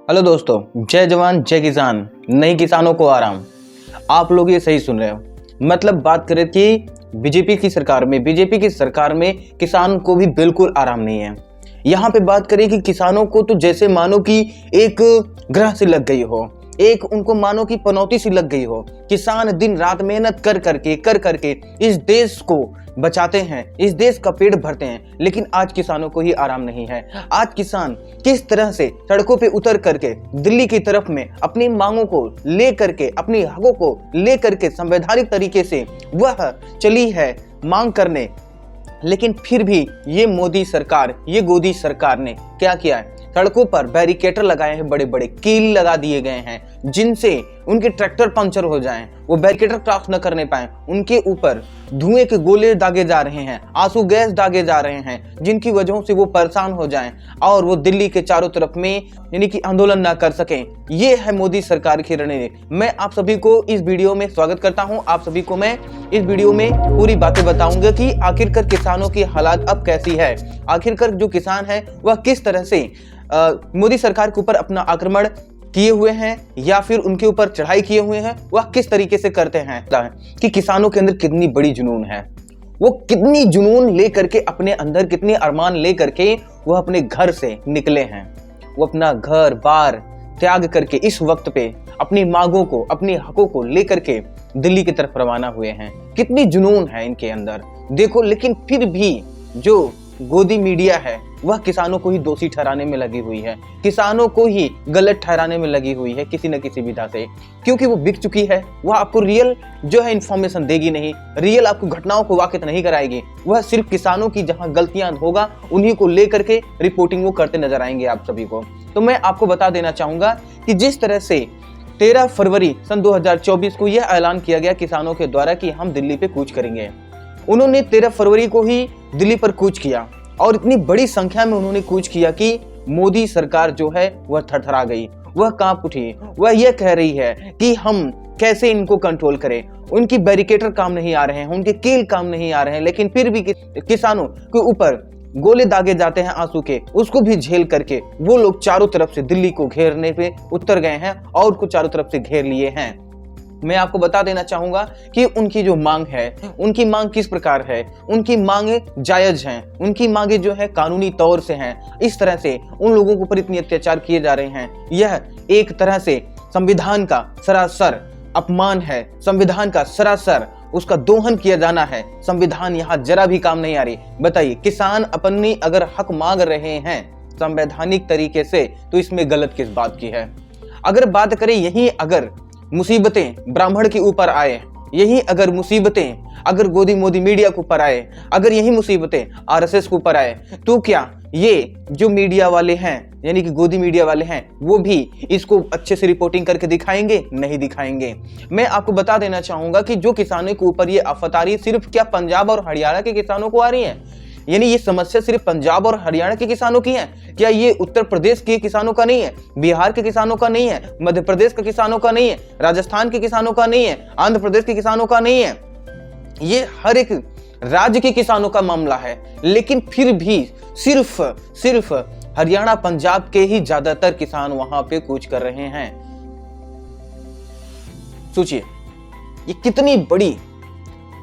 Hello दोस्तों, जय जवान जय किसान, नहीं किसानों को आराम। आप लोग ये सही सुन रहे हो। मतलब बात करें कि बीजेपी की सरकार में किसान को भी बिल्कुल आराम नहीं है। यहाँ पे बात करें कि किसानों को तो जैसे मानो कि एक ग्रह से लग गई हो, एक उनको मानो कि पनौती सी लग गई हो। किसान दिन रात मेहनत कर करके इस देश को बचाते हैं, इस देश का पेट भरते हैं, लेकिन आज किसानों को ही आराम नहीं है। आज किसान किस तरह से सड़कों पे उतर करके दिल्ली की तरफ में अपनी मांगों को ले करके, अपनी हकों को ले करके संवैधानिक तरीके से वह चली है मांग करने, लेकिन फिर भी ये मोदी सरकार, ये गोदी सरकार ने क्या किया है? सड़कों पर बैरिकेटर लगाए हैं, बड़े बड़े कील लगा दिए गए हैं जिनसे उनके ट्रैक्टर पंचर हो जाएं, वो बैरिकेटर क्रॉस न करने पाए। उनके ऊपर धुएं के गोले दागे जा रहे हैं, आंसू गैस दागे जा रहे हैं, जिनकी वजहों से वो परेशान हो जाएं और वो दिल्ली के चारों तरफ में यानी कि आंदोलन ना कर सकें। ये है मोदी सरकार की रणनीति। मैं आप सभी को इस वीडियो में स्वागत करता हूं। आप सभी को मैं इस वीडियो में पूरी बातें बताऊंगा कि आखिरकार किसानों की हालात अब कैसी है, आखिरकार जो किसान है वह किस तरह से मोदी सरकार के ऊपर अपना आक्रमण किए हुए हैं या फिर उनके ऊपर चढ़ाई किए हुए हैं, वह किस तरीके से करते हैं कि किसानों के अंदर कितनी बड़ी जुनून है, वो कितनी जुनून लेकर के अपने अंदर कितने अरमान लेकर के वह अपने घर से निकले हैं। वो अपना घर बार त्याग करके इस वक्त पे अपनी मांगों को, अपनी हकों को लेकर के दिल्ली की तरफ रवाना हुए हैं। कितनी जुनून है इनके अंदर देखो। लेकिन फिर भी जो गोदी मीडिया है वह किसानों को ही दोषी ठहराने में लगी हुई है, किसानों को ही गलत ठहराने में लगी हुई है किसी न किसी विधा से, क्योंकि वो बिक चुकी है। वह आपको रियल जो है इंफॉर्मेशन देगी नहीं, रियल आपको घटनाओं को वाकिफ नहीं कराएगी। वह सिर्फ किसानों की जहां गलतियां होगा उन्हीं को लेकर के रिपोर्टिंग वो करते नजर आएंगे आप सभी को। तो मैं आपको बता देना चाहूंगा कि जिस तरह से 13 फरवरी सन 2024 को यह ऐलान किया गया किसानों के द्वारा कि हम दिल्ली पे कूच करेंगे, उन्होंने 13 फरवरी को ही दिल्ली पर कूच किया और इतनी बड़ी संख्या में उन्होंने कूच किया कि मोदी सरकार जो है वह थरथरा गई, वह कांप उठी। वह यह कह रही है कि हम कैसे इनको कंट्रोल करें। उनकी बैरिकेटर काम नहीं आ रहे हैं, उनके कील काम नहीं आ रहे हैं, लेकिन फिर भी किसानों के ऊपर गोले दागे जाते हैं आंसू के, उसको भी झेल करके वो लोग चारों तरफ से दिल्ली को घेरने पे उतर गए हैं और उसको चारों तरफ से घेर लिए हैं। मैं आपको बता देना चाहूंगा कि उनकी जो मांग है, उनकी मांग किस प्रकार है। उनकी मांगे जायज हैं, उनकी मांगे जो है कानूनी तौर से हैं। इस तरह से उन लोगों के ऊपर इतनी अत्याचार किए जा रहे हैं, यह एक तरह से संविधान का सरासर अपमान है, संविधान का सरासर उसका दोहन किया जाना है। संविधान यहाँ जरा भी काम नहीं आ रही। बताइए, किसान अपनी अगर हक मांग रहे हैं संवैधानिक तरीके से तो इसमें गलत किस बात की है। अगर बात करें यही अगर मुसीबतें ब्राह्मण के ऊपर आए, यही अगर मुसीबतें अगर गोदी मोदी मीडिया के ऊपर आए, अगर यही मुसीबतें आरएसएस के ऊपर आए, तो क्या ये जो मीडिया वाले हैं यानी कि गोदी मीडिया वाले हैं वो भी इसको अच्छे से रिपोर्टिंग करके दिखाएंगे? नहीं दिखाएंगे। मैं आपको बता देना चाहूंगा कि जो किसानों के ऊपर ये आफत आ रही है, सिर्फ क्या पंजाब और हरियाणा के किसानों को आ रही है? यानी ये समस्या सिर्फ पंजाब और हरियाणा के किसानों की है क्या? ये उत्तर प्रदेश के किसानों का नहीं है, बिहार के किसानों का नहीं है, मध्य प्रदेश के किसानों का नहीं है, राजस्थान के किसानों का नहीं है, आंध्र प्रदेश के किसानों का नहीं है। ये हर एक राज्य के किसानों का मामला है। लेकिन फिर भी सिर्फ हरियाणा पंजाब के ही ज्यादातर किसान वहां पे कूच कर रहे हैं। सोचिए, ये कितनी बड़ी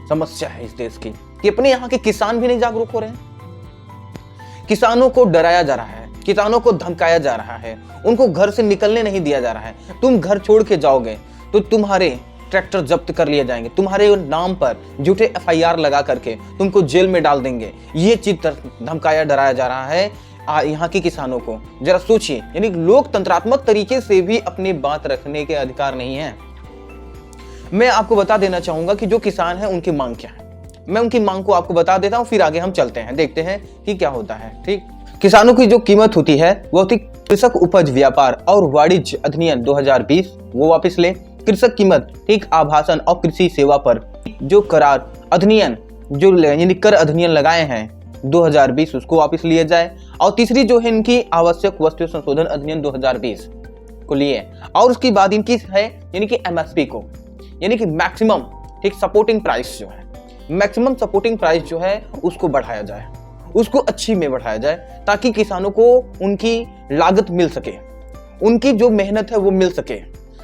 समस्या है इस देश की कि अपने यहाँ के किसान भी नहीं जागरूक हो रहे हैं। किसानों को डराया जा रहा है, किसानों को धमकाया जा रहा है, उनको घर से निकलने नहीं दिया जा रहा है। तुम घर छोड़ के जाओगे तो तुम्हारे ट्रैक्टर जब्त कर लिए जाएंगे, तुम्हारे नाम पर झूठे एफआईआर लगा करके तुमको जेल में डाल देंगे। ये चीज धमकाया डराया जा रहा है यहाँ के किसानों को। जरा सोचिए, यानी लोकतंत्रात्मक तरीके से भी अपनी बात रखने के अधिकार नहीं है। मैं आपको बता देना चाहूंगा कि जो किसान है उनकी मांग क्या है। मैं उनकी मांग को आपको बता देता हूं, फिर आगे हम चलते हैं, देखते हैं कि क्या होता है। ठीक, किसानों की जो कीमत होती है वो होती कृषक उपज व्यापार और वाणिज्य अधिनियम 2020 वो वापस ले। कृषक कीमत, ठीक, आभासन और कृषि सेवा पर जो करार अधिनियम जो यानी कर अधिनियम लगाए हैं 2020 उसको वापस लिया जाए। और तीसरी जो है इनकी आवश्यक वस्तु संशोधन अधिनियम 2020 को लिए। और उसके बाद इनकी है यानी कि एमएसपी को, यानी कि मैक्सिमम ठीक सपोर्टिंग प्राइस जो है, मैक्सिमम सपोर्टिंग प्राइस जो है उसको बढ़ाया जाए, उसको अच्छी में बढ़ाया जाए ताकि किसानों को उनकी लागत मिल सके। उनकी जो मेहनत है वो मिल सके,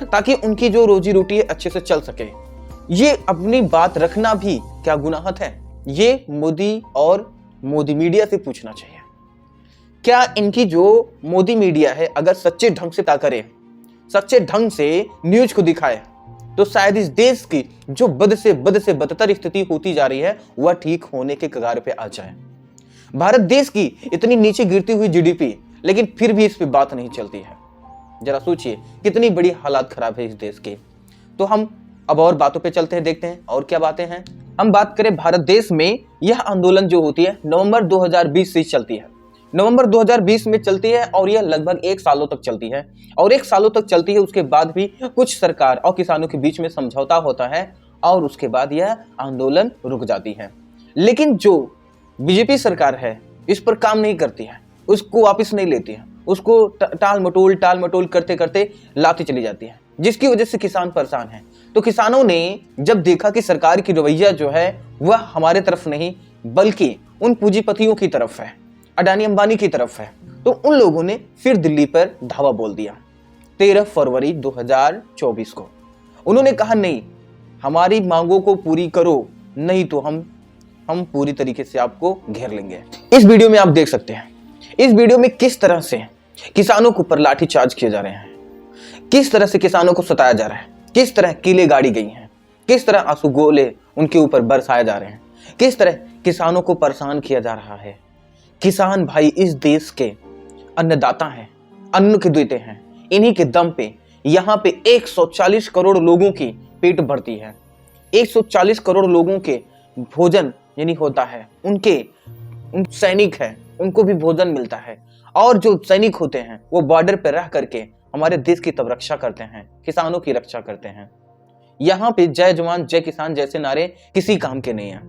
ताकि उनकी जो रोजी रोटी है अच्छे से चल सके। ये अपनी बात रखना भी क्या गुनाहत है? ये मोदी और मोदी मीडिया से पूछना चाहिए। क्या इनकी जो मोदी मीडिया है अगर सच्चे ढंग से करे, सच्चे ढंग से न्यूज को दिखाए, तो शायद इस देश की जो बद से बदतर स्थिति होती जा रही है वह ठीक होने के कगार पे आ जाए। भारत देश की इतनी नीचे गिरती हुई जीडीपी, लेकिन फिर भी इस पे बात नहीं चलती है। जरा सोचिए कितनी बड़ी हालात खराब है इस देश के। तो हम अब और बातों पे चलते हैं, देखते हैं और क्या बातें हैं। हम बात करें भारत देश में यह आंदोलन जो होती है नवंबर 2020 से चलती है। नवंबर 2020 में चलती है और यह लगभग 1 सालों तक चलती है। और 1 सालों तक चलती है, उसके बाद भी कुछ सरकार और किसानों के बीच में समझौता होता है और उसके बाद यह आंदोलन रुक जाती है। लेकिन जो बीजेपी सरकार है इस पर काम नहीं करती है, उसको वापस नहीं लेती है, उसको टाल मटोल करते करते लाती चली जाती है, जिसकी वजह से किसान परेशान है। तो किसानों ने जब देखा कि सरकार की रवैया जो है वह हमारे तरफ नहीं बल्कि उन पूंजीपतियों की तरफ है, अडानी अंबानी की तरफ है, तो उन लोगों ने फिर दिल्ली पर धावा बोल दिया 13 फरवरी 2024 को। उन्होंने कहा नहीं, हमारी मांगों को पूरी करो, नहीं तो हम पूरी तरीके से आपको घेर लेंगे। इस वीडियो में आप देख सकते हैं, इस वीडियो में किस तरह से किसानों के ऊपर लाठीचार्ज किए जा रहे हैं, किस तरह से किसानों को सताया जा रहा है, किस तरह कीलें गाड़ी गई हैं, किस तरह आंसू गोले उनके ऊपर बरसाए जा रहे हैं, किस तरह किसानों को परेशान किया जा रहा है। किसान भाई इस देश के अन्नदाता हैं, अन्न के देते हैं। इन्हीं के दम पे यहाँ पे 140 करोड़ लोगों की पेट भरती है, 140 करोड़ लोगों के भोजन यानी होता है, उन सैनिक हैं उनको भी भोजन मिलता है। और जो सैनिक होते हैं वो बॉर्डर पर रह करके हमारे देश की तब रक्षा करते हैं, किसानों की रक्षा करते हैं। यहाँ पे जय जवान जय किसान जैसे नारे किसी काम के नहीं है।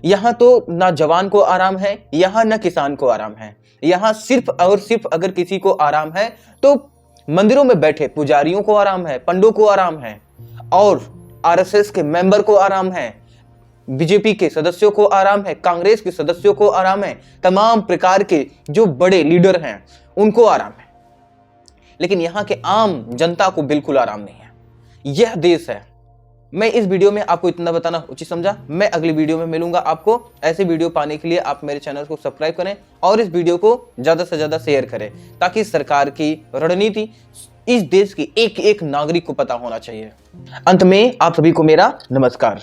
यहाँ तो ना जवान को आराम है, यहाँ ना किसान को आराम है। यहाँ सिर्फ और सिर्फ अगर किसी को आराम है तो मंदिरों में बैठे पुजारियों को आराम है, पंडों को आराम है, और आरएसएस के मेंबर को आराम है, बीजेपी के सदस्यों को आराम है, कांग्रेस के सदस्यों को आराम है, तमाम प्रकार के जो बड़े लीडर हैं उनको आराम है। लेकिन यहाँ के आम जनता को बिल्कुल आराम नहीं है। यह देश है। मैं इस वीडियो में आपको इतना बताना उचित समझा। मैं अगली वीडियो में मिलूंगा आपको। ऐसे वीडियो पाने के लिए आप मेरे चैनल को सब्सक्राइब करें और इस वीडियो को ज्यादा से ज्यादा शेयर करें, ताकि सरकार की रणनीति इस देश की एक एक नागरिक को पता होना चाहिए। अंत में आप सभी को मेरा नमस्कार।